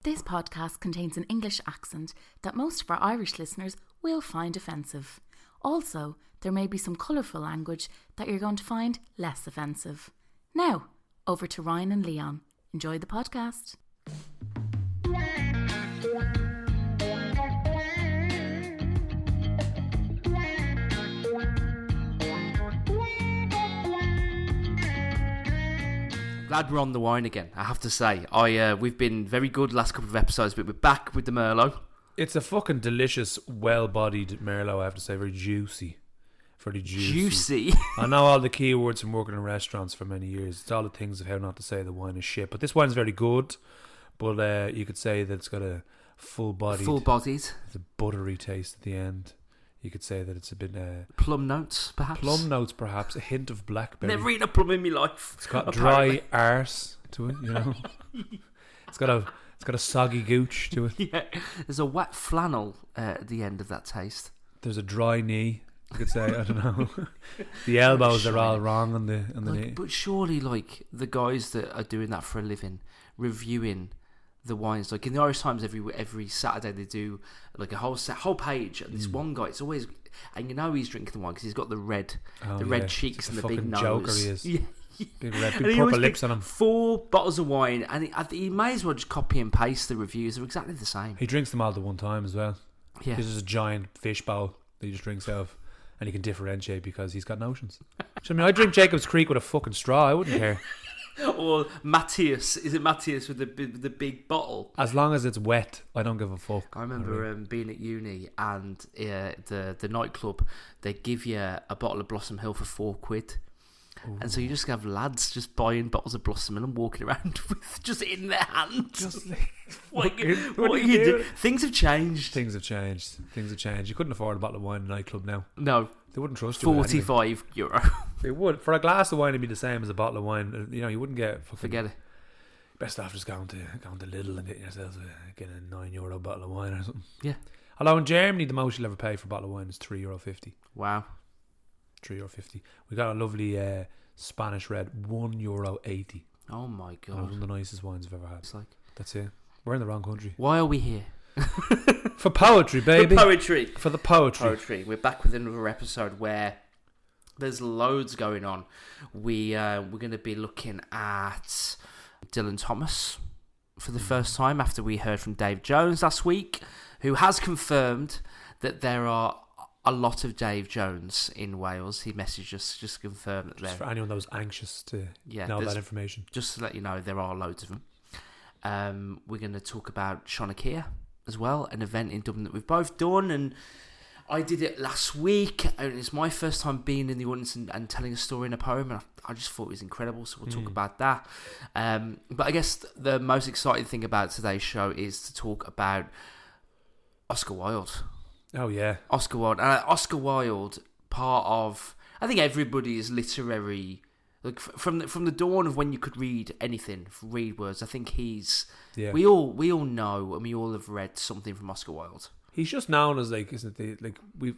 This podcast contains an English accent that most of our Irish listeners will find offensive. Also, there may be some colourful language that you're going to find less offensive. Now, over to Ryan and Leon. Enjoy the podcast. Glad we're on the wine again, I have to say. We've been very good last couple of episodes, but we're back with the Merlot. It's a fucking delicious, well-bodied Merlot, I have to say. Very juicy. Very juicy. I know all the keywords from working in restaurants for many years. It's all the things of how not to say the wine is shit. But this wine's very good. But you could say that it's got a full-bodied. It's a buttery taste at the end. You could say that it's a bit... plum notes, perhaps. A hint of blackberry. Never eaten a plum in my life. It's got dry arse to it, you know. It's got a soggy gooch to it. Yeah. There's a wet flannel at the end of that taste. There's a dry knee, you could say. I don't know. The elbows are all wrong on the knee. But surely, the guys that are doing that for a living, reviewing the wines, in the Irish Times every Saturday they do a whole page, and this one guy, it's always, and he's drinking the wine because he's got the red cheeks and the big nose. Joker he is. Yeah. Big purple lips on him. 4 bottles of wine, and he may as well just copy and paste the reviews. They're exactly the same. He drinks them all at one time as well. Yeah, this is a giant fish bowl that he just drinks out of, and he can differentiate because he's got notions. So, I drink Jacob's Creek with a fucking straw. I wouldn't care. Or Matthias. Is it Matthias with the big bottle? As long as it's wet, I don't give a fuck. I remember being at uni, and the nightclub, they give you a bottle of Blossom Hill for £4. Ooh. And so you just have lads just buying bottles of Blossom Hill and walking around with just in their hands. Just what are you doing? Things have changed. Things have changed. You couldn't afford a bottle of wine in a nightclub now. No. They wouldn't trust you. €45. They would. For a glass of wine, it'd be the same as a bottle of wine. You wouldn't get fucking... Forget it. Best off just going to Lidl and getting yourself a €9 bottle of wine or something. Yeah. Although in Germany, the most you'll ever pay for a bottle of wine is €3.50. Wow. €3.50. We got a lovely Spanish red, €1.80. Oh my god! One of the nicest wines I've ever had. That's it. We're in the wrong country. Why are we here? For poetry, baby. For the poetry. We're back with another episode where there's loads going on. We're going to be looking at Dylan Thomas for the first time after we heard from Dave Jones last week, who has confirmed that there are a lot of Dave Jones in Wales. He messaged us just to confirm that for anyone that was anxious to know that information. Just to let you know, there are loads of them. We're going to talk about Shonakea as well, an event in Dublin that we've both done, and I did it last week, and it's my first time being in the audience and telling a story in a poem, and I just thought it was incredible, so we'll talk about that. But I guess the most exciting thing about today's show is to talk about Oscar Wilde. Oh yeah, Oscar Wilde. Oscar Wilde, part of, I think, everybody's literary, from the dawn of when you could read anything, read words. I think he's. Yeah. We all know, and we all have read something from Oscar Wilde. He's just known as we've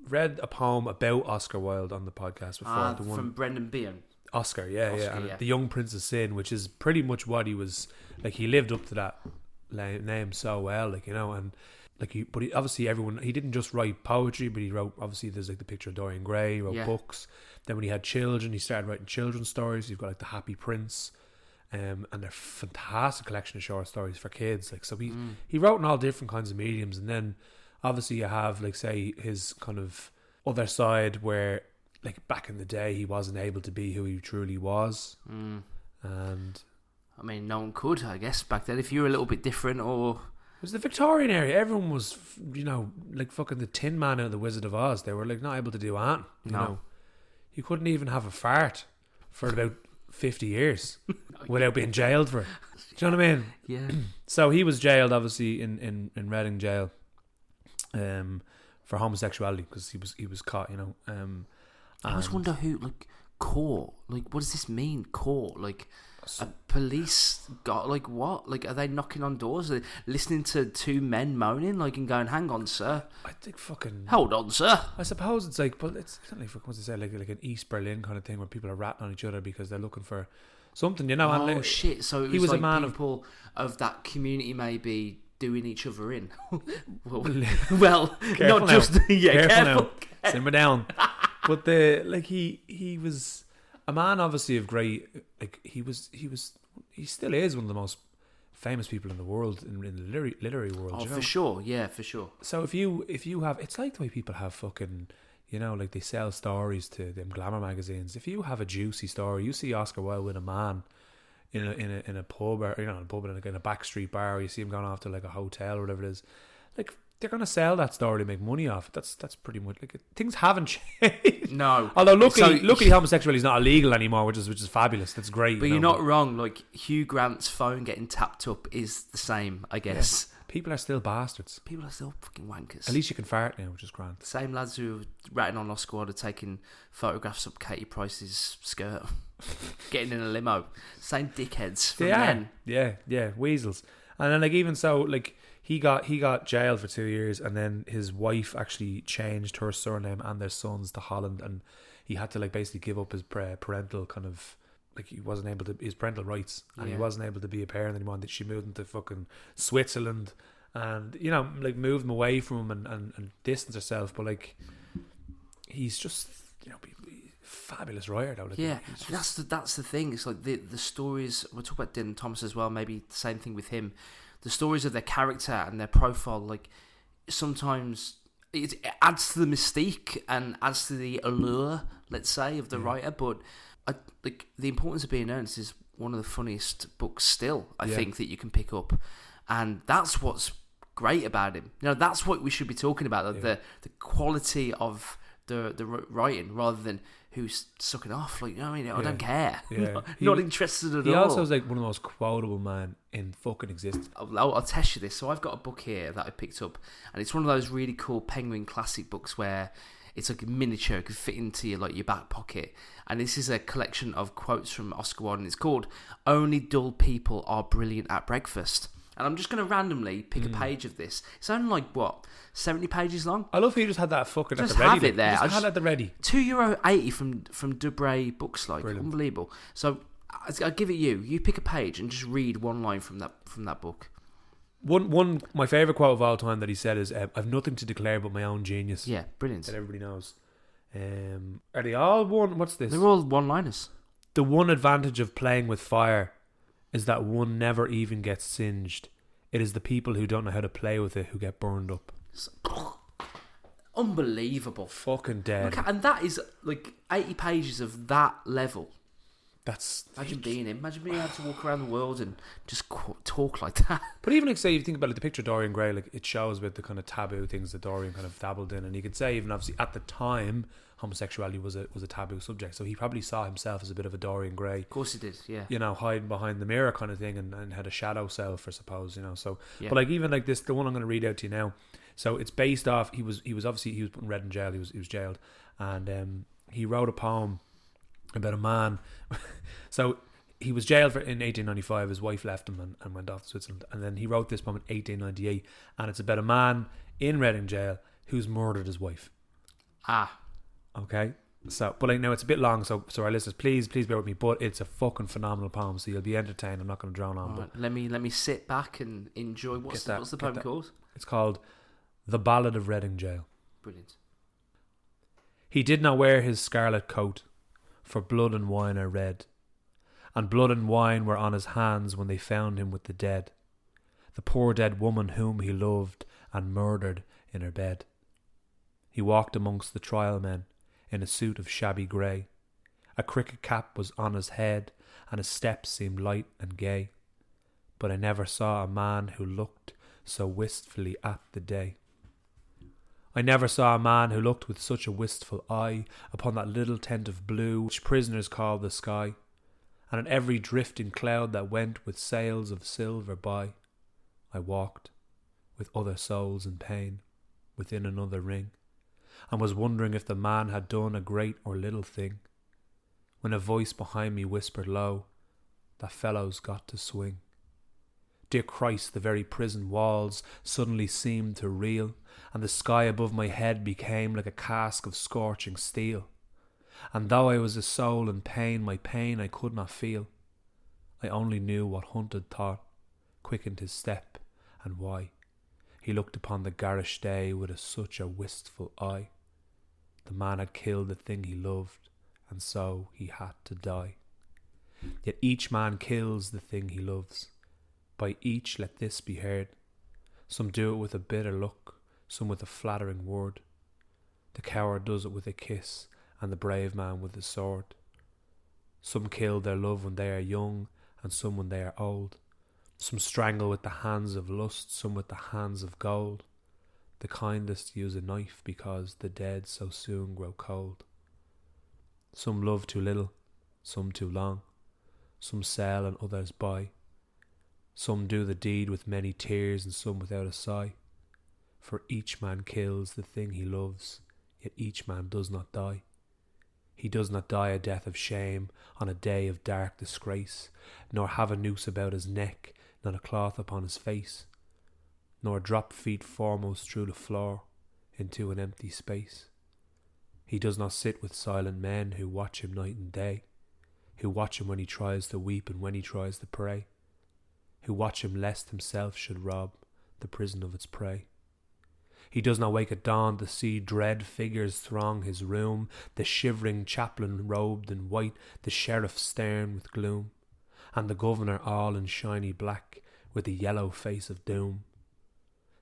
read a poem about Oscar Wilde on the podcast before. The one from Brendan Behan. Oscar, and The Young Prince of Sin, which is pretty much what he was like. He lived up to that name so well, and. Obviously he didn't just write poetry, but he wrote, obviously there's the picture of Dorian Gray, he wrote books. Then when he had children, he started writing children's stories. You've got The Happy Prince, and they're fantastic collection of short stories for kids. He wrote in all different kinds of mediums. And then obviously you have say his kind of other side where back in the day he wasn't able to be who he truly was. And I mean, no one could, I guess, back then. If you were a little bit different, or... It was the Victorian era. Everyone was, fucking the Tin Man out of the Wizard of Oz. They were not able to do anything. You know, you couldn't even have a fart for about 50 years without being jailed for it. Do you know what I mean? Yeah. So he was jailed, obviously, in Reading jail, for homosexuality because he was caught. I always wonder who court. What does this mean? Court. A police got what? Are they knocking on doors? Are they listening to two men moaning and going, "Hang on, sir." I think fucking hold on, sir. I suppose it's but it's not what's it say like an East Berlin kind of thing where people are ratting on each other because they're looking for something, you know. Oh, and shit. So he was like a man people of that community maybe doing each other in. well not just... Yeah, careful. Now. Simmer down. But he was a man, obviously, of great... Like, he still is one of the most famous people in the world, in the literary world. Oh, you know? for sure. Yeah, for sure. So if you have... It's like the way people have fucking... You know, like they sell stories to them glamour magazines. If you have a juicy story, you see Oscar Wilde with a man in a pub, or in a pub, in a backstreet bar, or you see him going off to like a hotel or whatever it is. Like, they're gonna sell that story to make money off it. That's pretty much like things haven't changed. No, although luckily homosexuality is not illegal anymore, which is fabulous. That's great. But you're not wrong. Like, Hugh Grant's phone getting tapped up is the same, I guess. Yeah. People are still bastards. People are still fucking wankers. At least you can fart now, which is grand. The same lads who were ratting on Oscar WIlde are taking photographs up Katie Price's skirt, getting in a limo. Same dickheads from then. Yeah, weasels. And then, like, even so, like, he got jailed for 2 years, and then his wife actually changed her surname and their sons to Holland, and he had to, like, basically give up his parental kind of... Like, he wasn't able to... His parental rights. And he wasn't able to be a parent anymore. And she moved him to fucking Switzerland. And, you know, like, moved him away from him and distanced herself. But, like, he's just, you know, fabulous writer, though. Like, yeah, that's the thing. It's like the stories... We'll talk about Dylan Thomas as well. Maybe the same thing with him. The stories of their character and their profile, like, sometimes... It adds to the mystique and adds to the allure, let's say, of the writer. But... like, the importance of being earnest is one of the funniest books still, I think, that you can pick up, and that's what's great about him. You know, that's what we should be talking about, like the quality of the writing, rather than who's sucking off. Like, you know what I mean? I don't care. Yeah. Not interested at all. He also is like one of the most quotable man in fucking existence. I'll test you this. So I've got a book here that I picked up, and it's one of those really cool Penguin classic books where it's like a miniature, it could fit into your back pocket. And this is a collection of quotes from Oscar Wilde, and it's called "Only Dull People Are Brilliant at Breakfast." And I'm just going to randomly pick a page of this. It's only like, what, 70 pages long? I love how you just had that fucking just at the ready. Have it there. I just had it at the ready. €2.80 from Dubray Books, like. Brilliant. Unbelievable. So I'll give it you. You pick a page and just read one line from that book. One my favourite quote of all time that he said is, "I've nothing to declare but my own genius." Yeah, brilliant. That everybody knows. Are they all one? What's this? They're all one-liners. The one advantage of playing with fire is that one never even gets singed. It is the people who don't know how to play with it who get burned up. Unbelievable. Fucking dead. And that is like 80 pages of that level. That's... Imagine being him. Imagine being able to walk around the world and just talk like that. But even, like, say, if you think about it, the picture of Dorian Gray, like, it shows with the kind of taboo things that Dorian kind of dabbled in. And you could say, even obviously at the time, homosexuality was a taboo subject. So he probably saw himself as a bit of a Dorian Gray. Of course he did, yeah. You know, hiding behind the mirror kind of thing, and had a shadow self, I suppose, you know. So, yeah. But like, even like this, the one I'm going to read out to you now. So it's based off, he was put in Red in jail. He was jailed. And he wrote a poem about a man. So he was jailed in 1895. His wife left him and went off to Switzerland. And then he wrote this poem in 1898. And it's about a man in Reading jail who's murdered his wife. Ah. Okay. So, but like, now it's a bit long, so our listeners, please bear with me. But it's a fucking phenomenal poem, so you'll be entertained. I'm not going to drown on. Right, let me sit back and enjoy. What's the poem called? It's called "The Ballad of Reading Jail." Brilliant. He did not wear his scarlet coat, for blood and wine are red, and blood and wine were on his hands when they found him with the dead, the poor dead woman whom he loved and murdered in her bed. He walked amongst the trial men in a suit of shabby grey. A cricket cap was on his head, and his steps seemed light and gay. But I never saw a man who looked so wistfully at the day. I never saw a man who looked with such a wistful eye upon that little tent of blue which prisoners call the sky, and at every drifting cloud that went with sails of silver by. I walked, with other souls in pain, within another ring, and was wondering if the man had done a great or little thing, when a voice behind me whispered low, "That fellow's got to swing." Dear Christ, the very prison walls suddenly seemed to reel, and the sky above my head became like a cask of scorching steel. And though I was a soul in pain, my pain I could not feel, I only knew what hunted thought quickened his step, and why. He looked upon the garish day with such a wistful eye. The man had killed the thing he loved, and so he had to die. Yet each man kills the thing he loves. By each let this be heard. Some do it with a bitter look, some with a flattering word. The coward does it with a kiss, and the brave man with a sword. Some kill their love when they are young, and some when they are old. Some strangle with the hands of lust, some with the hands of gold. The kindest use a knife because the dead so soon grow cold. Some love too little, some too long. Some sell and others buy. Some do the deed with many tears and some without a sigh. For each man kills the thing he loves, yet each man does not die. He does not die a death of shame on a day of dark disgrace, nor have a noose about his neck, not a cloth upon his face, nor drop feet foremost through the floor into an empty space. He does not sit with silent men who watch him night and day, who watch him when he tries to weep and when he tries to pray, who watch him lest himself should rob the prison of its prey. He does not wake at dawn to see dread figures throng his room, the shivering chaplain robed in white, the sheriff stern with gloom, and the governor all in shiny black with the yellow face of doom.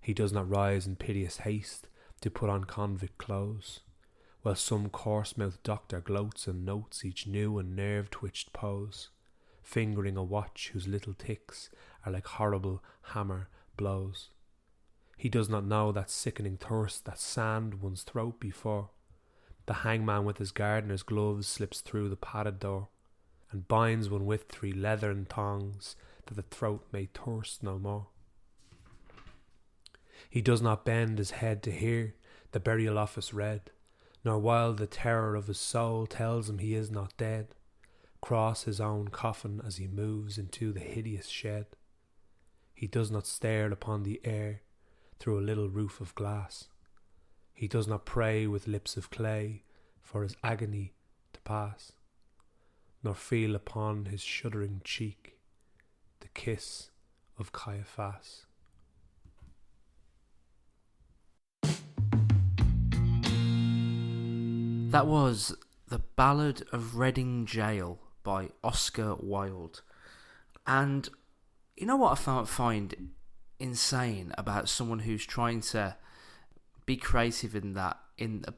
He does not rise in piteous haste to put on convict clothes, while some coarse-mouthed doctor gloats and notes each new and nerve-twitched pose, fingering a watch whose little ticks are like horrible hammer blows. He does not know that sickening thirst that sand one's throat before. The hangman with his gardener's gloves slips through the padded door, and binds one with 3 leathern thongs, that the throat may thirst no more. He does not bend his head to hear the burial office read, nor while the terror of his soul tells him he is not dead, cross his own coffin as he moves into the hideous shed. He does not stare upon the air through a little roof of glass. He does not pray with lips of clay for his agony to pass, nor feel upon his shuddering cheek the kiss of Caiaphas. That was The Ballad of Reading Jail by Oscar Wilde. And you know what I find insane about someone who's trying to be creative in that,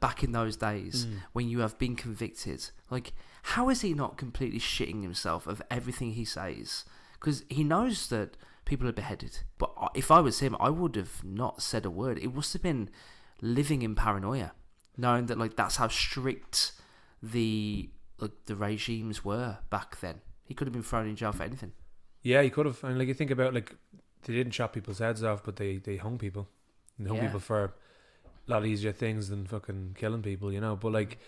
back in those days when you have been convicted? Like, how is he not completely shitting himself of everything he says? Because he knows that people are beheaded. But if I was him, I would have not said a word. It must have been living in paranoia, knowing that like that's how strict the regimes were back then. He could have been thrown in jail for anything. Yeah, he could have. And like you think about, like, they didn't chop people's heads off, but they hung people. And they hung people for a lot easier things than fucking killing people, you know. But like,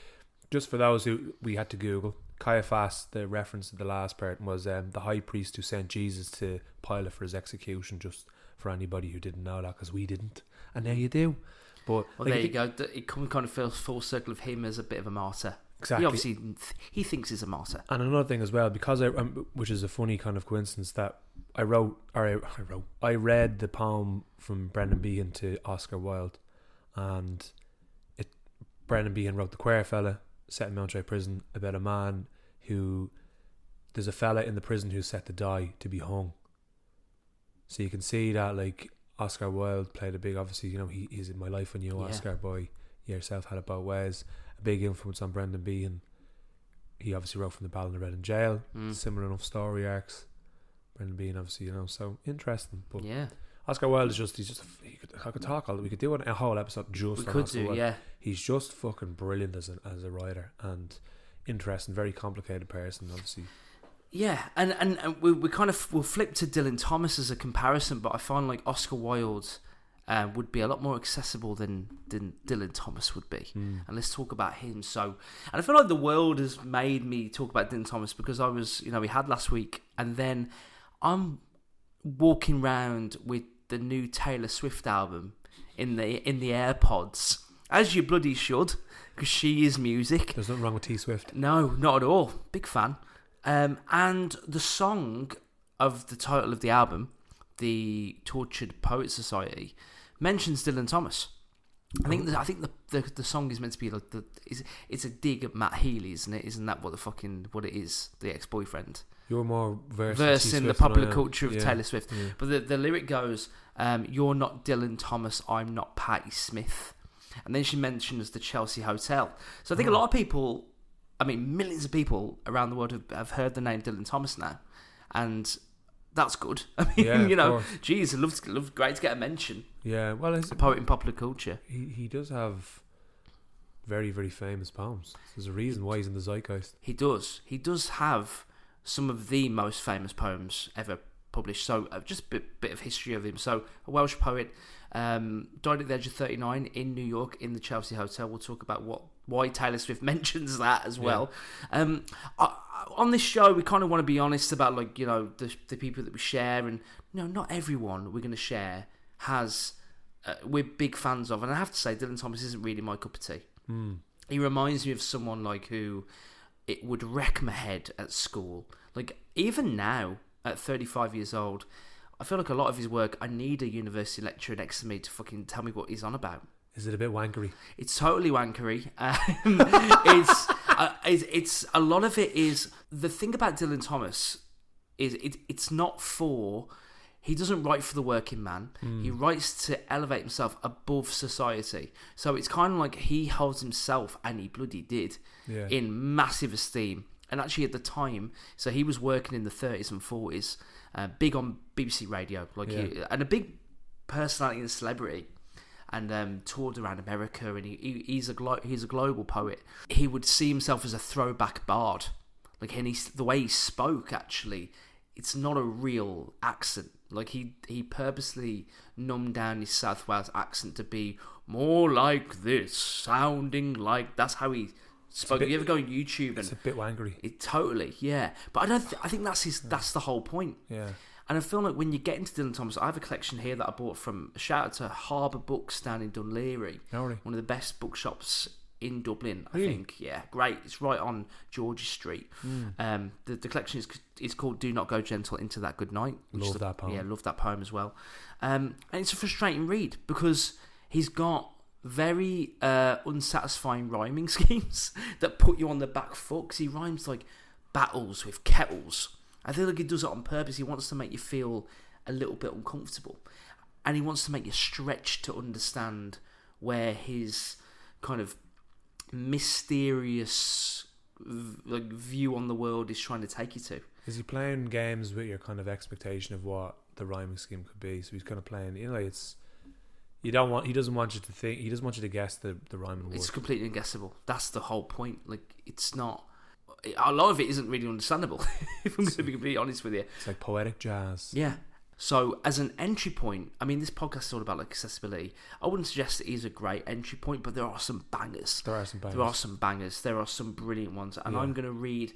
just for those who we had to Google, Caiaphas, the reference to the last part, was the high priest who sent Jesus to Pilate for his execution, just for anybody who didn't know that, because we didn't. And now you do. But well, like, there you go. It kind of feels full circle of him as a bit of a martyr. Exactly. He obviously he thinks he's a martyr. And another thing as well, because which is a funny kind of coincidence, that I read the poem from Brendan Behan to Oscar Wilde, and Brendan Behan wrote The Queer Fella, set in Mountjoy Prison, about a man who, there's a fella in the prison who's set to die, to be hung. So you can see that, like, Oscar Wilde played a big, obviously, you know, he's in My Life on You, Oscar, by yourself had it both ways. A big influence on Brendan Behan. He obviously wrote from The Ballad of Reading Jail. Similar enough story arcs. Brendan Behan, obviously, you know, so interesting. But yeah, Oscar Wilde is just, I could talk all, we could do a whole episode just on Oscar Wilde. He's just fucking brilliant as a writer, and interesting, very complicated person, obviously. Yeah, and we kind of we'll flip to Dylan Thomas as a comparison, but I find like Oscar Wilde would be a lot more accessible than Dylan Thomas would be. And let's talk about him. So, and I feel like the world has made me talk about Dylan Thomas because I was, you know, we had last week, and then I'm walking around with the new Taylor Swift album in the AirPods, as you bloody should, because she is music. There's nothing wrong with T Swift. No, not at all. Big fan. And the song of the title of the album, the Tortured Poet Society, mentions Dylan Thomas. I think the song is meant to be like it's a dig at Matt Healy, isn't it? Isn't that what it is? The ex-boyfriend. You're more versed in the popular culture of Taylor Swift. Yeah. But the lyric goes, "You're not Dylan Thomas, I'm not Patti Smith," and then she mentions the Chelsea Hotel. So I think a lot of people, I mean, millions of people around the world have heard the name Dylan Thomas now, and that's good. I mean, you know, geez, I love great to get a mention. Yeah, well, a poet in popular culture. He does have very, very famous poems. There's a reason why he's in the zeitgeist. He does. He does have some of the most famous poems ever published. So just a bit of history of him. So a Welsh poet, died at the age of 39 in New York in the Chelsea Hotel. We'll talk about why Taylor Swift mentions that as well. On this show, we kind of want to be honest about, like, you know, the people that we share, and not everyone we're going to share has we're big fans of. And I have to say, Dylan Thomas isn't really my cup of tea. He reminds me of someone like who it would wreck my head at school. Like, even now at 35 years old, I feel like a lot of his work, I need a university lecturer next to me to fucking tell me what he's on about. Is it a bit wankery? It's totally wankery. It's a lot of it is, the thing about Dylan Thomas is it's not for, he doesn't write for the working man. He writes to elevate himself above society. So it's kind of like he holds himself, and he bloody did, in massive esteem. And actually at the time, so he was working in the 30s and 40s, big on BBC Radio, and a big personality and celebrity, and toured around America, and he's a global poet. He would see himself as a throwback bard, like, and the way he spoke, actually, it's not a real accent. Like, he purposely numbed down his South Wales accent to be more like this, sounding like, that's how he spoke. You ever go on YouTube and it's a bit wankery. It totally, yeah. But I think that's the whole point. Yeah. And I feel like when you get into Dylan Thomas, I have a collection here that I bought from, a shout out to Harbour Books down in Dunleary. Really? One of the best bookshops in Dublin, I really? think. Yeah, great. It's right on George's Street. The collection is called "Do Not Go Gentle Into That Good Night." Love that poem. Yeah, love that poem as well. And it's a frustrating read because he's got very unsatisfying rhyming schemes that put you on the back foot, because he rhymes like battles with kettles. I feel like he does it on purpose. He wants to make you feel a little bit uncomfortable, and he wants to make you stretch to understand where his kind of mysterious view on the world is trying to take you to. Is he playing games with your kind of expectation of what the rhyming scheme could be? So he's kind of playing, it's, he doesn't want you to think, he doesn't want you to guess the rhyming word. It's completely unguessable. That's the whole point. Like, it's not, a lot of it isn't really understandable, if I'm going to be completely honest with you. It's like poetic jazz. Yeah. So as an entry point, I mean, this podcast is all about, like, accessibility. I wouldn't suggest that he's a great entry point, but there are some bangers. There are some brilliant ones. And I'm going to read,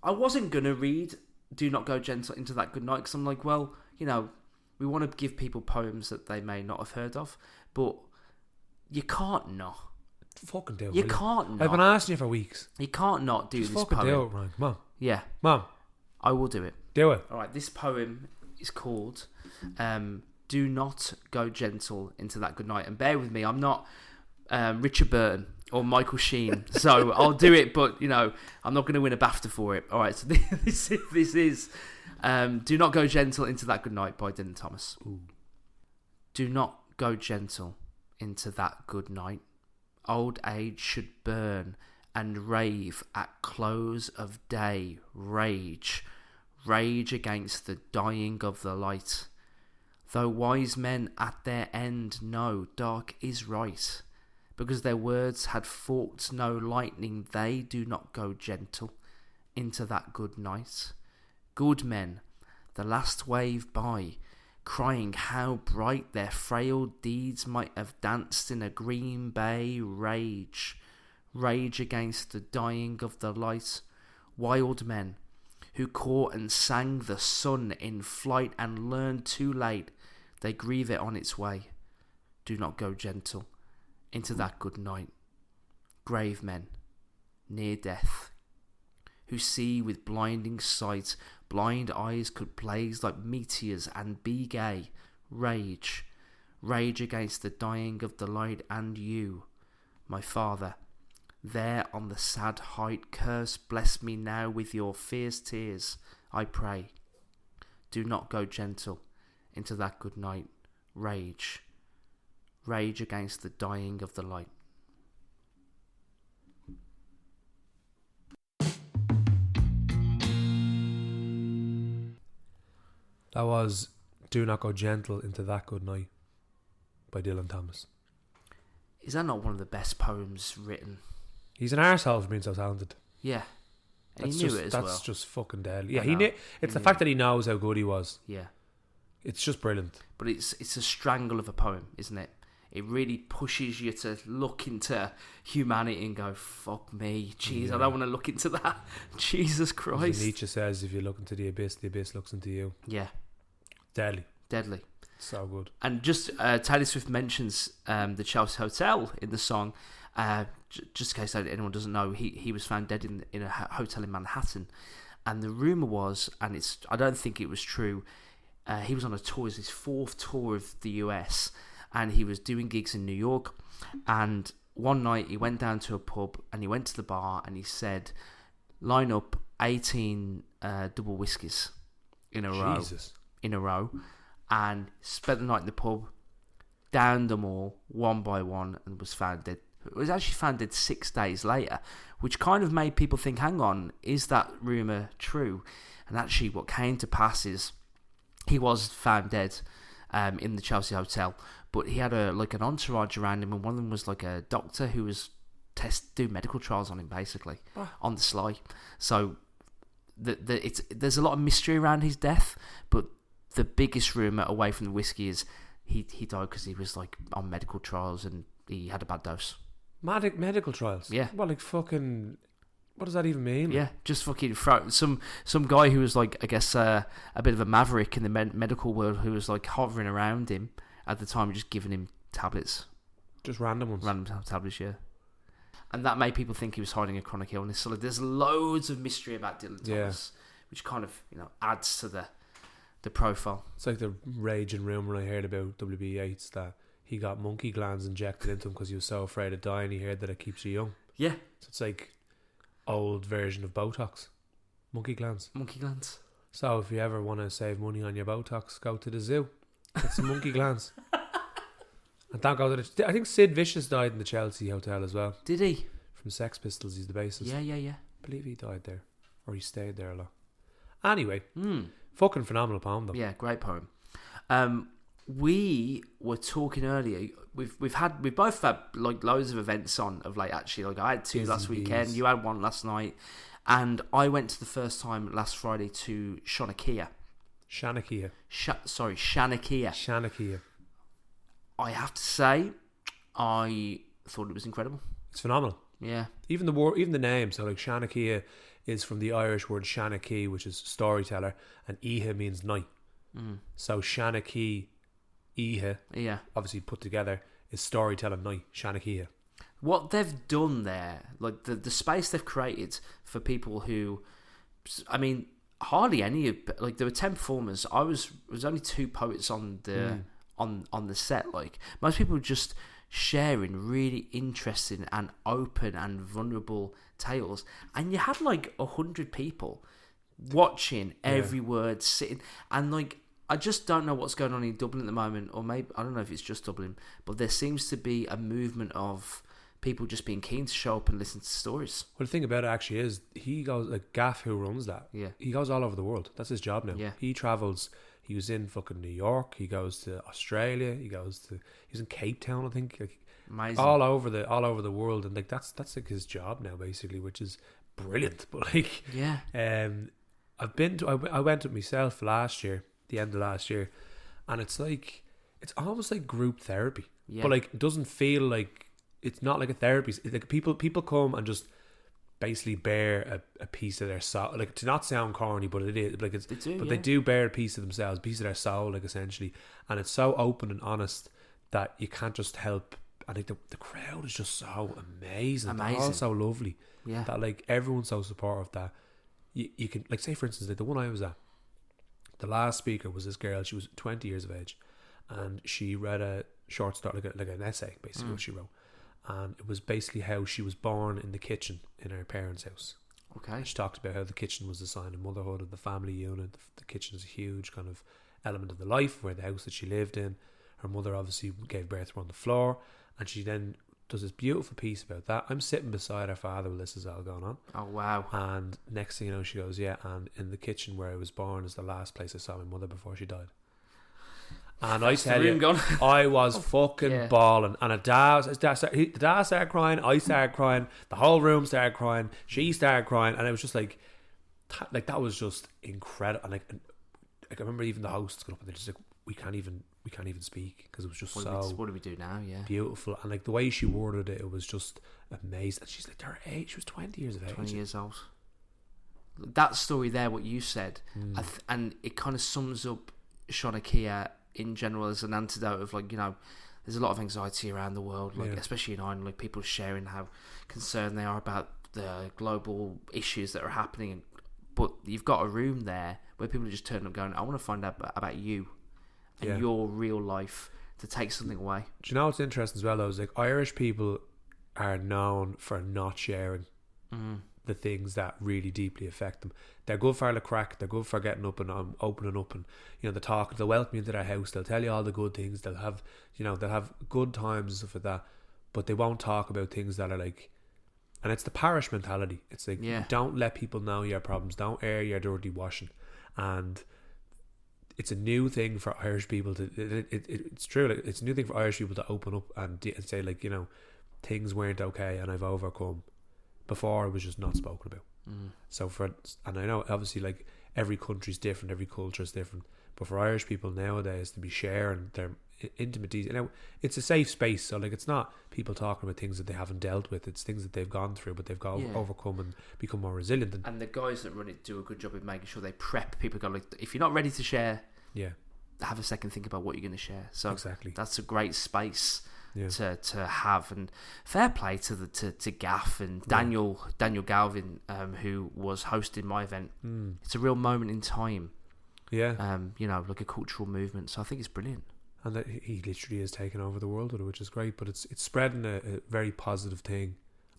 I wasn't going to read "Do Not Go Gentle Into That Good Night," because I'm like, well, we want to give people poems that they may not have heard of, but you can't not. Fucking do it. You can't not. I've been asking you for weeks. You can't not do Just this fucking poem. do it, Ryan. Come on. Yeah. Mom. I will do it. Do it. All right, this poem is called "Do Not Go Gentle Into That Good Night." And bear with me, I'm not Richard Burton or Michael Sheen, so I'll do it, but, I'm not going to win a BAFTA for it. All right, so this is "Do Not Go Gentle Into That Good Night" by Dylan Thomas. Ooh. Do not go gentle into that good night. Old age should burn and rave at close of day. Rage against the dying of the light. Though wise men at their end know dark is right, because their words had forked no lightning, they do not go gentle into that good night. Good men, the last wave by, crying how bright their frail deeds might have danced in a green bay. Rage against the dying of the light. Wild men, who caught and sang the sun in flight and learned too late, they grieve it on its way. Do not go gentle into that good night. Grave men, near death, who see with blinding sight. Blind eyes could blaze like meteors and be gay. Rage, rage against the dying of the light, and you, my father, there on the sad height, curse, bless me now with your fierce tears, I pray. Do not go gentle into that good night. Rage, rage against the dying of the light. That was Do Not Go Gentle Into That Good Night by Dylan Thomas. Is that not one of the best poems written? He's an arsehole for being so talented. Yeah. And That's he knew just, it as that's well. just fucking deadly. Yeah, I he know. knew. It's He the knew fact it. that he knows how good he was. Yeah. It's just brilliant. But it's a strangle of a poem, isn't it? It really pushes you to look into humanity and go, fuck me, jeez, I don't want to look into that. Jesus As Christ. Nietzsche says, if you look into the abyss looks into you. Yeah. Deadly. Deadly. So good. And just Taylor Swift mentions the Chelsea Hotel in the song. Just in case anyone doesn't know, he was found dead in a hotel in Manhattan. And the rumour was, and I don't think it was true, he was on a tour, his fourth tour of the US, and he was doing gigs in New York. And one night he went down to a pub and he went to the bar and he said, line up 18 double whiskies in a row, and spent the night in the pub, downed them all one by one, and was found dead. It was actually found dead 6 days later, which kind of made people think, hang on, is that rumour true? And actually what came to pass is he was found dead in the Chelsea Hotel, but he had an entourage around him, and one of them was like a doctor who was do medical trials on him, basically, on the sly. So there's a lot of mystery around his death, but the biggest rumour away from the whiskey is he died because he was like on medical trials and he had a bad dose. Medical trials? Yeah. Well, like fucking... What does that even mean? Yeah, just fucking some guy who was like, I guess, a bit of a maverick in the medical world, who was like hovering around him at the time, just giving him tablets. Just random ones? Random tablets, yeah. And that made people think he was hiding a chronic illness. So there's loads of mystery about Dylan Thomas, which kind of, adds to the profile. It's like the raging rumour I heard about W.B. Yeats, that he got monkey glands injected into him because he was so afraid of dying. He heard that it keeps you young. Yeah. So it's like old version of Botox. Monkey glands. Monkey glands. So if you ever want to save money on your Botox, go to the zoo. Get some monkey glands. And don't go to the... I think Sid Vicious died in the Chelsea Hotel as well. Did he? From Sex Pistols, he's the bassist. Yeah. I believe he died there. Or he stayed there a lot. Anyway, fucking phenomenal poem though. Yeah, great poem. We were talking earlier. We've both had like loads of events on of late. Actually, like I had two last weekend. You had one last night, and I went to the first time last Friday to Shanakia. Shanakia. Shanakia. I have to say, I thought it was incredible. It's phenomenal. Yeah. Even the name. So like Shanakia is from the Irish word Shanaki, which is storyteller, and Ihe means night. So Shanaki, Ihe, obviously put together, is storyteller night. Shanakia. What they've done there, like the space they've created for people who, I mean, hardly any. Like there were 10 performers. There was only 2 poets on the on the set. Like most people were just sharing really interesting and open and vulnerable tales, and you had like 100 people watching every word, sitting, and like I just don't know what's going on in Dublin at the moment, or maybe I don't know if it's just Dublin, but there seems to be a movement of people just being keen to show up and listen to stories. Well, the thing about it actually is, he goes, like Gaff, who runs that, he goes all over the world. That's his job now. He travels. He was in fucking New York. He goes to Australia. He was in Cape Town, I think. Like, amazing. All over the world, and like that's like his job now, basically, which is brilliant. But like, I went with myself the end of last year, and it's almost like group therapy, but like it doesn't feel like, it's not like a therapy. It's like people come and just basically bear a piece of their soul, like, to not sound corny, but it is like they do bear a piece of themselves, a piece of their soul, like, essentially, and it's so open and honest that you can't just help. I think the crowd is just so amazing. They're all so lovely. That like everyone's so supportive that you can, like, say for instance, like the one I was at, the last speaker was this girl. She was 20 years of age, and she read a short story, like an essay, basically what she wrote, and it was basically how she was born in the kitchen in her parents' house. Okay. She talked about how the kitchen was a sign of motherhood, of the family unit. The kitchen is a huge kind of element of the life, where the house that she lived in, her mother obviously gave birth to her on the floor, and she then does this beautiful piece about that. I'm sitting beside her father while this is all going on. Oh, wow. And next thing you know, she goes, yeah, and in the kitchen where I was born is the last place I saw my mother before she died. And I tell you, I was fucking bawling. And the dad started crying, I started crying, the whole room started crying, she started crying, and it was just like that was just incredible. And like I remember even the hosts got up and they're just like, we can't even speak, because it was just what do we do now? Yeah, beautiful. And like the way she worded it, it was just amazing. And she's like, her age, she was 20 years of age. 20 years old. That story there, what you said, and it kind of sums up Shonackia in general as an antidote of, like, you know, there's a lot of anxiety around the world, like especially in Ireland, like people sharing how concerned they are about the global issues that are happening, but you've got a room there where people are just turning up going, I want to find out about you and your real life, to take something away. Do you know what's interesting as well though, is like Irish people are known for not sharing the things that really deeply affect them. They're good for the crack, they're good for getting up and opening up, and you know, they'll welcome you into their house, they'll tell you all the good things, they'll have good times and stuff like that, but they won't talk about things that are like, and it's the parish mentality. It's like, don't let people know your problems, don't air your dirty washing. And it's a new thing for Irish people to it's true, like, it's a new thing for Irish people to open up and say, like, you know, things weren't okay and I've overcome. Before it was just not spoken about. So and I know obviously like every country's different, every culture's different, but for Irish people nowadays to be sharing their intimacies, you know, it's a safe space. So like, it's not people talking about things that they haven't dealt with, it's things that they've gone through but they've got overcome and become more resilient. And the guys that run it do a good job of making sure they prep people. Go, like, if you're not ready to share, have a second think about what you're going to share. So exactly, that's a great space to have. And fair play to Gaff and Daniel Galvin, who was hosting my event. It's a real moment in time, you know, like a cultural movement. So I think it's brilliant, and that he literally is taking over the world with it, which is great. But it's spreading a very positive thing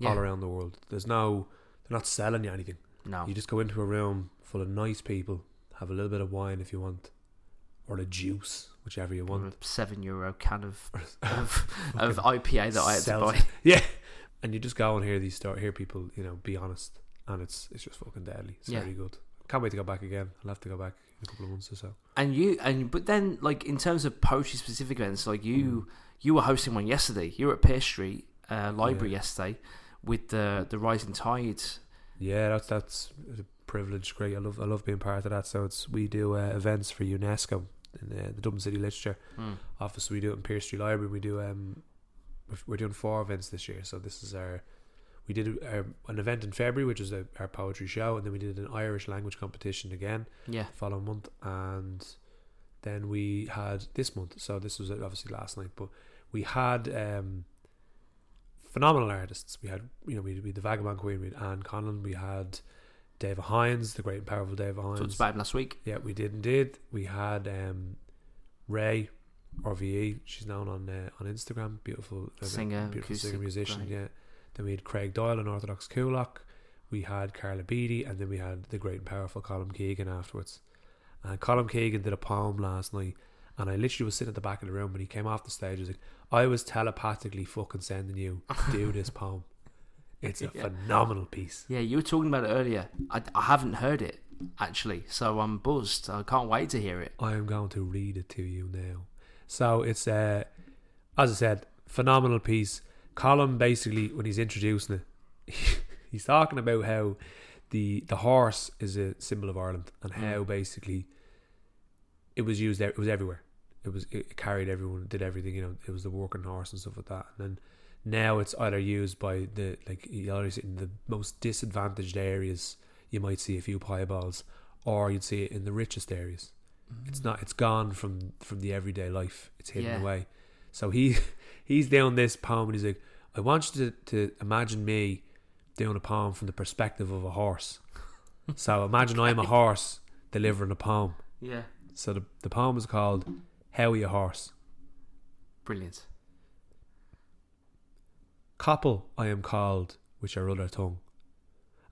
all around the world. They're not selling you anything. No, you just go into a room full of nice people, have a little bit of wine if you want, or a juice, whichever you want. A €7 can of IPA that I had to buy. Yeah, and you just go and hear people, you know, be honest, and it's just fucking deadly. It's very good. Can't wait to go back again. I'll have to go back in a couple of months or so. But then, like, in terms of poetry specific events, like you were hosting one yesterday. You were at Pearse Street Library yesterday with the Rising Tide. Yeah, that's a privilege. Great. I love being part of that. So we do events for UNESCO in the Dublin City Literature office. We do it in Pearse Street Library. We do we're doing 4 events this year. So this is we did an event in February, which was our poetry show, and then we did an Irish language competition again following month, and then we had this month, so this was obviously last night, but we had phenomenal artists. We had, you know, we had the Vagabond Queen, we had Anne Conlon, we had David Hines, the great and powerful David Hines. So it's about last week. Yeah, we did indeed. We had Ray, RVE, she's known on Instagram, beautiful singer, musician. Great. Yeah. Then we had Craig Doyle and Orthodox Coolock. We had Carla Beattie, and then we had the great and powerful Colm Keegan afterwards. And Colm Keegan did a poem last night, and I literally was sitting at the back of the room when he came off the stage. I was like, I was telepathically fucking sending you to do this poem. It's a phenomenal piece. Yeah, you were talking about it earlier. I haven't heard it, actually, so I'm buzzed. I can't wait to hear it. I am going to read it to you now. So it's, as I said, phenomenal piece. Colm, basically, when he's introducing it, he's talking about how the horse is a symbol of Ireland, and how basically it was used there. It was everywhere. It carried everyone, did everything. You know, it was the working horse and stuff like that. And then now it's either used by you always in the most disadvantaged areas. You might see a few piebalds, or you'd see it in the richest areas. It's not. It's gone from the everyday life. It's hidden away. So he's doing this poem, and he's like, I want you to imagine me doing a poem from the perspective of a horse. So imagine I'm a horse delivering a poem. Yeah. So the poem is called Howya Horse. Brilliant. Couple I am called with your other tongue,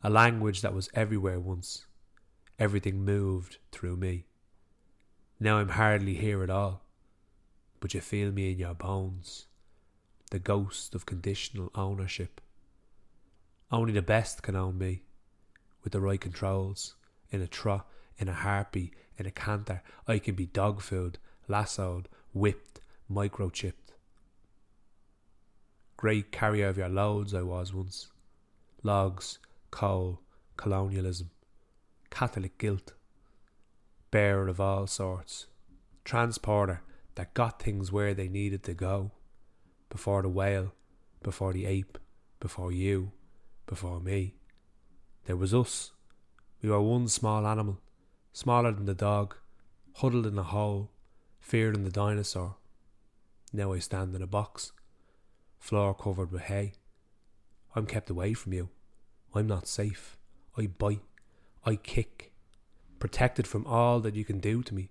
a language that was everywhere once. Everything moved through me. Now I'm hardly here at all, but you feel me in your bones, the ghost of conditional ownership. Only the best can own me, with the right controls, in a trot, in a heartbeat, in a canter. I can be dog food, lassoed, whipped, microchipped. Great carrier of your loads I was once. Logs, coal, colonialism, Catholic guilt, bearer of all sorts, transporter that got things where they needed to go, before the whale, before the ape, before you, before me. There was us. We were one small animal, smaller than the dog, huddled in a hole, feared than the dinosaur. Now I stand in a box, floor covered with hay. I'm kept away from you. I'm not safe. I bite. I kick. Protected from all that you can do to me.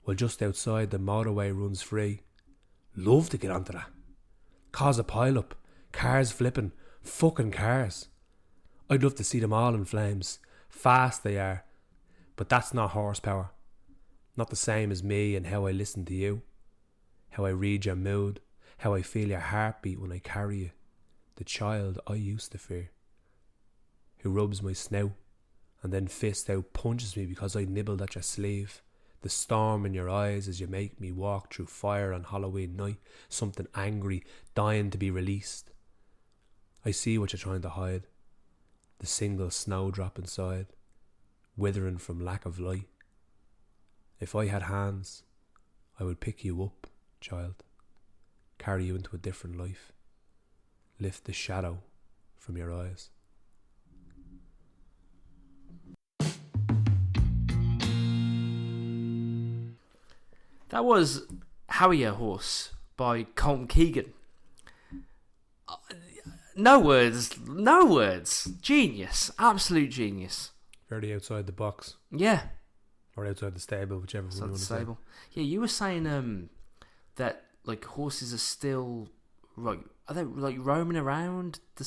While just outside the motorway runs free. Love to get onto that. Cause a pile-up. Cars flipping. Fucking cars. I'd love to see them all in flames. Fast they are. But that's not horsepower. Not the same as me and how I listen to you. How I read your mood. How I feel your heartbeat when I carry you. The child I used to fear. Who rubs my snout and then fist out punches me because I nibbled at your sleeve. The storm in your eyes as you make me walk through fire on Halloween night. Something angry, dying to be released. I see what you're trying to hide. The single snowdrop inside, withering from lack of light. If I had hands, I would pick you up, child. Carry you into a different life. Lift the shadow from your eyes. That was Howya Horse by Colm Keegan. No words. Genius. Absolute genius. Very outside the box. Yeah. Or outside the stable, whichever one you want to say. Yeah, you were saying that like horses are still like, are they like roaming around the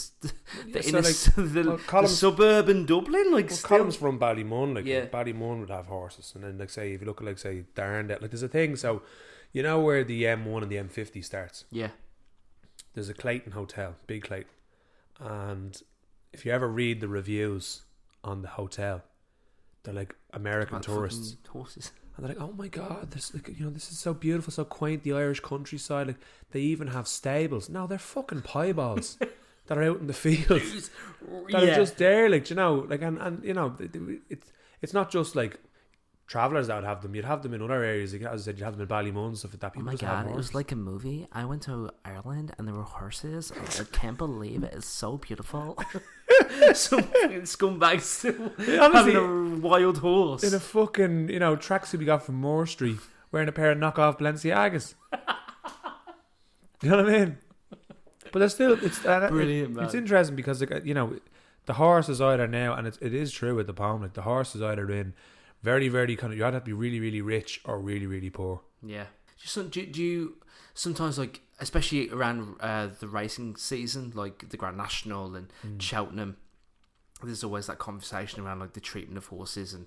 suburban Dublin? Like, Colm's from Ballymun. Like, yeah. Ballymun would have horses, and then like say if you look at like say Darndale, like there's a thing. So you know where the M1 and the M50 starts. Yeah. There's a Clayton hotel, big Clayton, and if you ever read the reviews on the hotel, they're like American tourists. Horses. And they're like, oh my god, this, like, you know, this is so beautiful, so quaint, the Irish countryside. Like, they even have stables. No, they're fucking pieballs that are out in the fields that are just there, like, you know, like, and you know, it's not just like travellers that would have them. You'd have them in other areas. Like, as I said, you'd have them in Ballymun and stuff like that. People oh my god, it was like a movie. I went to Ireland and there were horses. I can't believe it. It's so beautiful. Some scumbags still having a wild horse in a fucking, you know, tracksuit we got from Moore Street, wearing a pair of knockoff Balenciagas. You know what I mean? But there's still, it's brilliant, man. It's interesting because, like, you know, the horse is either now, and it is true with the poem, like the horse is either in very, very kind of, you either have to be really, really rich or really, really poor. Yeah. Do you sometimes, like, especially around the racing season, like the Grand National and Cheltenham, there's always that conversation around like the treatment of horses, and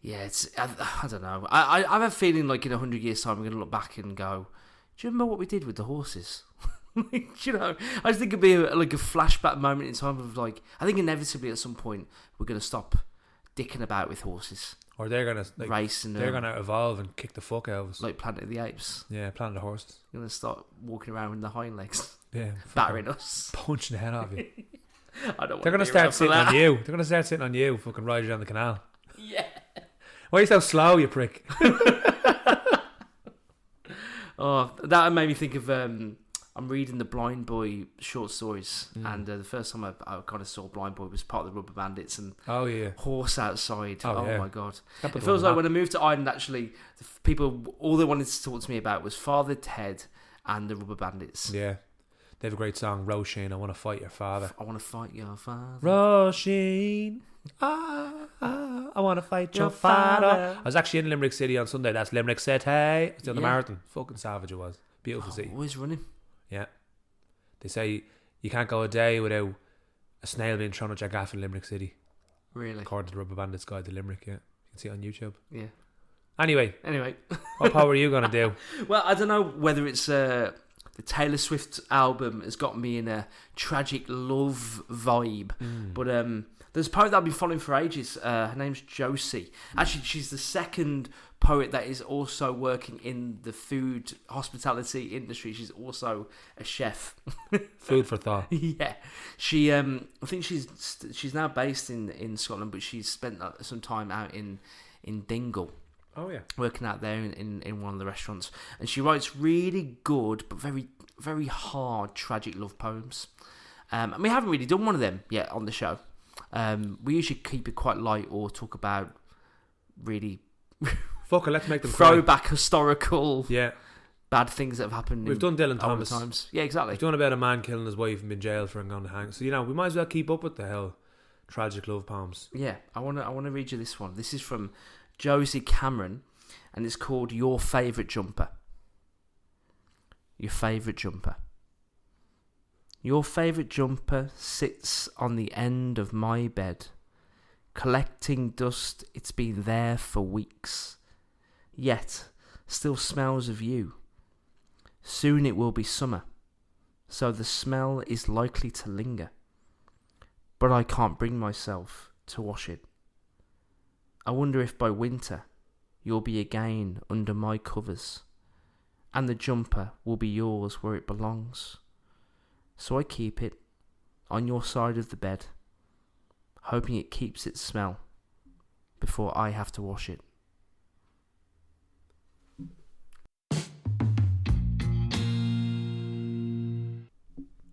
yeah, it's I don't know. I have a feeling like in 100 years' time we're gonna look back and go, do you remember what we did with the horses? Like, you know, I just think it'd be like a flashback moment in time of like, I think inevitably at some point we're gonna stop dicking about with horses. Or they're gonna like, race and they're gonna evolve and kick the fuck out of us. Like Planet of the Apes. Yeah, Planet of the Horses. You're gonna start walking around with the hind legs. Yeah, battering us, punching the head off you. I don't. They're gonna start sitting on you. They're gonna start sitting on you. Fucking ride you down the canal. Yeah. Why are you so slow, you prick? Oh, that made me think of. I'm reading the Blind Boy short stories, and the first time I kind of saw Blind Boy was part of the Rubber Bandits, and Horse Outside. Oh my god! It feels like when I moved to Ireland, actually, the people all they wanted to talk to me about was Father Ted and the Rubber Bandits. Yeah, They have a great song, Roisin, I Want to Fight Your Father. I want to fight your father. Roisin, I want to fight your father. I was actually in Limerick City on Sunday. That's Limerick City. It's on the marathon. Fucking savage it was. Beautiful city. Always running. Yeah. They say you can't go a day without a snail being thrown at your gaff in Limerick City. Really? According to the Rubber Bandits Guide to Limerick, yeah. You can see it on YouTube. Yeah. Anyway. What power are you going to do? Well, I don't know whether it's the Taylor Swift album has got me in a tragic love vibe. But there's a poet that I've been following for ages. Her name's Josie. Actually, she's the second poet that is also working in the food hospitality industry. She's also a chef. Food for thought. Yeah. She I think she's now based in Scotland, but she's spent some time out in Dingle. Oh yeah, working out there in one of the restaurants, and she writes really good but very, very hard tragic love poems. And we haven't really done one of them yet on the show. We usually keep it quite light or talk about really fuck it, let's make them throwback historical yeah bad things that have happened. We've done Dylan Thomas times. Yeah, exactly. We've done about a man killing his wife and been jailed for and gone to hang. So we might as well keep up with the hell tragic love poems. Yeah, I wanna read you this one. This is from Josie Cameron, and it's called Your Favourite Jumper. Your favourite jumper. Your favourite jumper sits on the end of my bed, collecting dust. It's been there for weeks, yet still smells of you. Soon it will be summer, so the smell is likely to linger, but I can't bring myself to wash it. I wonder if by winter you'll be again under my covers, and the jumper will be yours where it belongs. So I keep it on your side of the bed, hoping it keeps its smell before I have to wash it.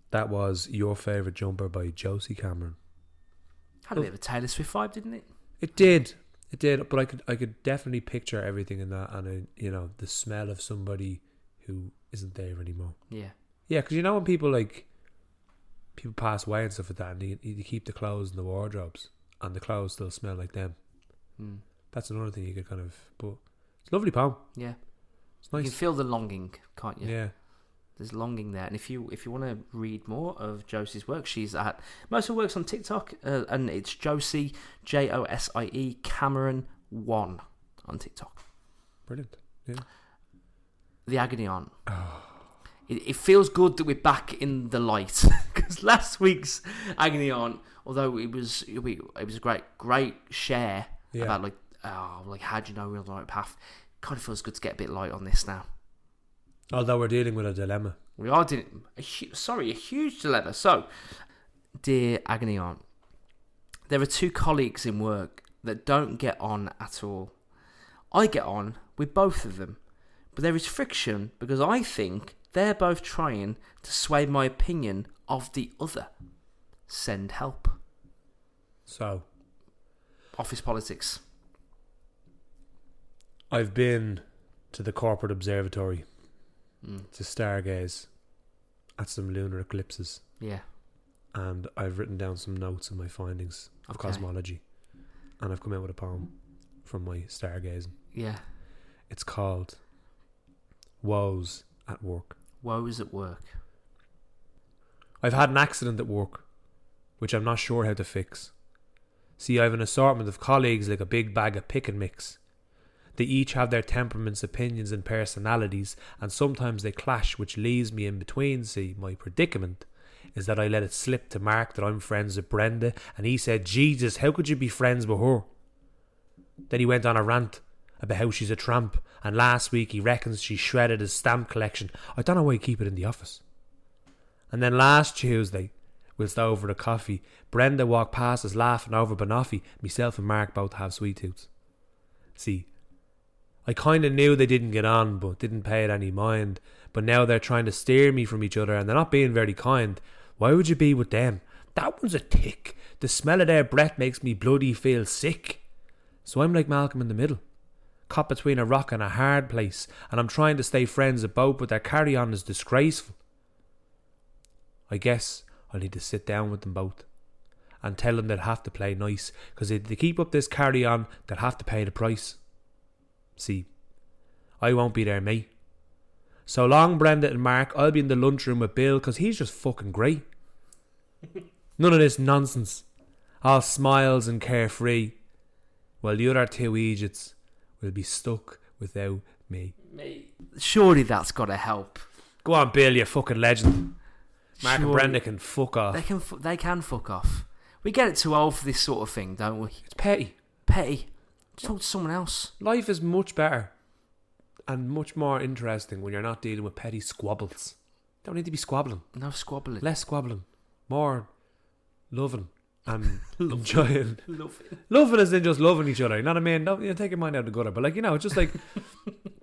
That was Your Favourite Jumper by Josie Cameron. Had a bit of a Taylor Swift vibe, didn't it? It did, but I could definitely picture everything in that, and the smell of somebody who isn't there anymore. Yeah, because when people pass away and stuff like that, and you keep the clothes in the wardrobes, and the clothes still smell like them. That's another thing you could kind of. But it's a lovely poem. Yeah, it's nice. You can feel the longing, can't you? Yeah. There's longing there, and if you want to read more of Josie's work, she's at most of her work's on TikTok, and it's Josie Josie Cameron 1 on TikTok. Brilliant. Yeah. The Agony Aunt. It feels good that we're back in the light, because last week's Agony Aunt, although it was a great share about how do you know we're on the right path. Kind of feels good to get a bit light on this now. Although we're dealing with a dilemma. We are dealing a huge dilemma. So, dear Agony Aunt, there are two colleagues in work that don't get on at all. I get on with both of them, but there is friction because I think they're both trying to sway my opinion of the other. Send help. So, office politics. I've been to the corporate observatory to stargaze at some lunar eclipses. Yeah. And I've written down some notes on my findings of cosmology. And I've come out with a poem from my stargazing. Yeah. It's called Woes at Work. Woes at Work. I've had an accident at work, which I'm not sure how to fix. See, I have an assortment of colleagues like a big bag of pick and mix. They each have their temperaments, opinions and personalities, and sometimes they clash, which leaves me in between. See, my predicament is that I let it slip to Mark that I'm friends with Brenda, and he said, Jesus, how could you be friends with her? Then he went on a rant about how she's a tramp, and last week he reckons she shredded his stamp collection. I don't know why you keep it in the office. And then last Tuesday, whilst over the coffee, Brenda walked past us laughing over banoffee. Myself and Mark both have sweet tooths. See, I kind of knew they didn't get on, but didn't pay it any mind. But now they're trying to steer me from each other, and they're not being very kind. Why would you be with them? That one's a tick. The smell of their breath makes me bloody feel sick. So I'm like Malcolm in the middle, caught between a rock and a hard place, and I'm trying to stay friends with both, but their carry-on is disgraceful. I guess I'll need to sit down with them both and tell them they'll have to play nice, because if they keep up this carry on, they'll have to pay the price. See, I won't be there, mate. So long, Brenda and Mark. I'll be in the lunchroom with Bill, because he's just fucking great. None of this nonsense. All smiles and carefree, while the other two idiots will be stuck without me. Surely that's got to help. Go on, Bill, you fucking legend. Mark and Brenda can fuck off. They can fuck off. We get it too old for this sort of thing, don't we? It's petty. Just talk to someone else. Life is much better and much more interesting when you're not dealing with petty squabbles. Don't need to be squabbling. No squabbling. Less squabbling. More loving and enjoying. Loving as in just loving each other. You know what I mean? Don't take your mind out of the gutter. But it's just like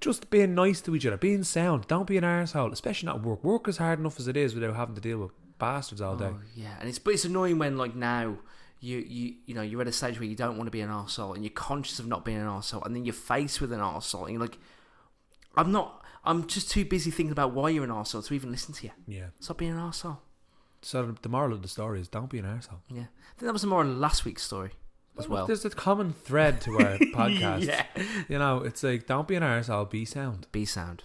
just being nice to each other. Being sound. Don't be an arsehole. Especially not work. Work is hard enough as it is without having to deal with bastards all day. Yeah, and it's annoying when now you're at a stage where you don't want to be an arsehole and you're conscious of not being an arsehole, and then you're faced with an arsehole and you're like, I'm just too busy thinking about why you're an arsehole to even listen to you. Yeah. Stop being an arsehole. So the moral of the story is don't be an arsehole. Yeah. I think that was the moral of last week's story as well. There's a common thread to our podcast. Yeah. It's like, don't be an arsehole, be sound. Be sound.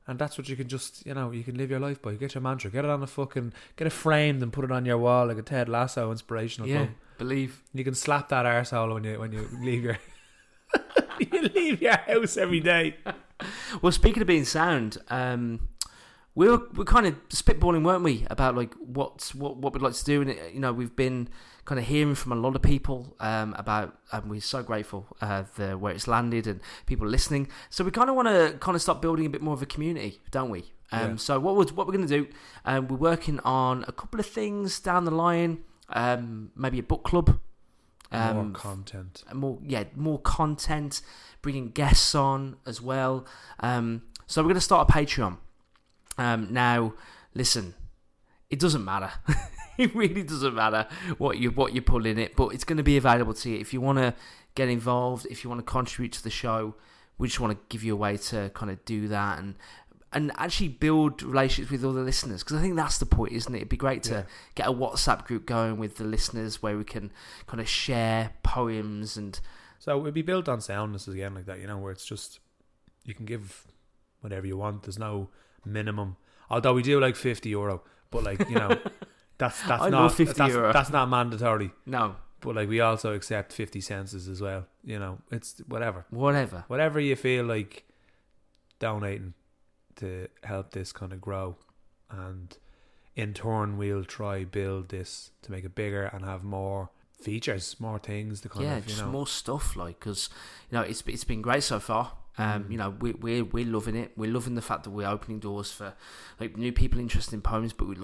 And that's what you can just, you can live your life by. Get your mantra, get it on get it framed and put it on your wall like a Ted Lasso inspirational quote. Believe. You can slap that arsehole when you leave your you leave your house every day. Well, speaking of being sound, we were kind of spitballing, weren't we, about like what we'd like to do, and we've been kind of hearing from a lot of people about, and we're so grateful where it's landed and people listening. So we kind of want to start building a bit more of a community, don't we? So what we're going to do, we're working on a couple of things down the line, maybe a book club. More content. More content, bringing guests on as well. So we're going to start a Patreon. Now, listen, it doesn't matter. It really doesn't matter what you put in it, but it's going to be available to you if you want to get involved, if you want to contribute to the show. We just want to give you a way to kind of do that and actually build relationships with other listeners, because I think that's the point, isn't it? It'd be great to get a WhatsApp group going with the listeners where we can kind of share poems and. So it'd be built on soundness again, like that, where it's just you can give whatever you want. There's no minimum, although we do like €50, but that's not €50. That's not mandatory. No, but we also accept 50 cents as well. It's whatever you feel like donating to help this kind of grow, and in turn we'll try build this to make it bigger and have more features, more things to kind of just more stuff, because it's been great so far. We're loving it. We're loving the fact that we're opening doors for new people interested in poems, but we'd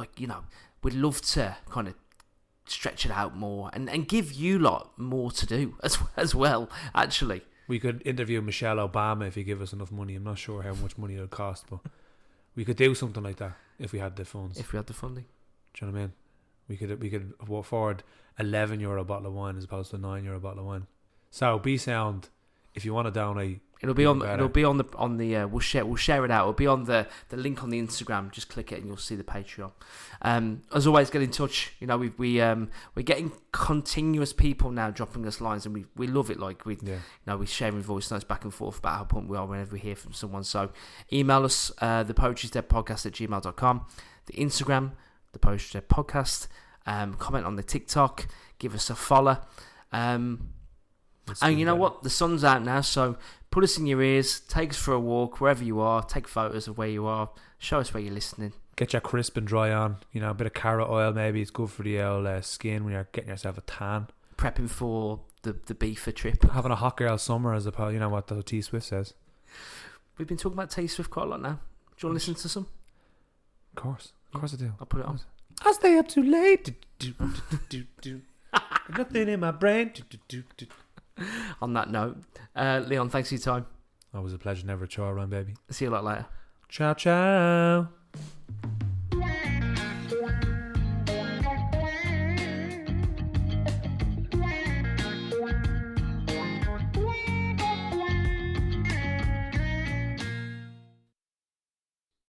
love to kind of stretch it out more and give you lot more to do as well. Actually, we could interview Michelle Obama if you give us enough money. I'm not sure how much money it'll cost, but we could do something like that if we had the funds. If we had the funding, do you know what I mean? We could afford €11 bottle of wine as opposed to a €9 bottle of wine. So be sound. If you want to donate, It'll be on the we'll share it out. It'll be on the link on the Instagram. Just click it and you'll see the Patreon. As always, get in touch. We're getting continuous people now dropping us lines, and we love it. We're sharing voice notes back and forth about how pumped we are whenever we hear from someone. So email us the poetrysdeadpodcast@gmail.com, the Instagram, the Poetry Dead Podcast. Comment on the TikTok. Give us a follow. And you know what? The sun's out now, so put us in your ears, take us for a walk wherever you are, take photos of where you are, show us where you're listening. Get your crisp and dry on, a bit of carrot oil maybe. It's good for the old skin when you're getting yourself a tan. Prepping for the beefer trip. Having a hot girl summer as opposed, what the T Swift says. We've been talking about T Swift quite a lot now. Do you want to listen to some? Of course I do. I'll put it on. I stay up too late. Nothing in my brain. On that note, Leon, thanks for your time. Always a pleasure. Never a chore run, baby. See you a lot later. Ciao, ciao.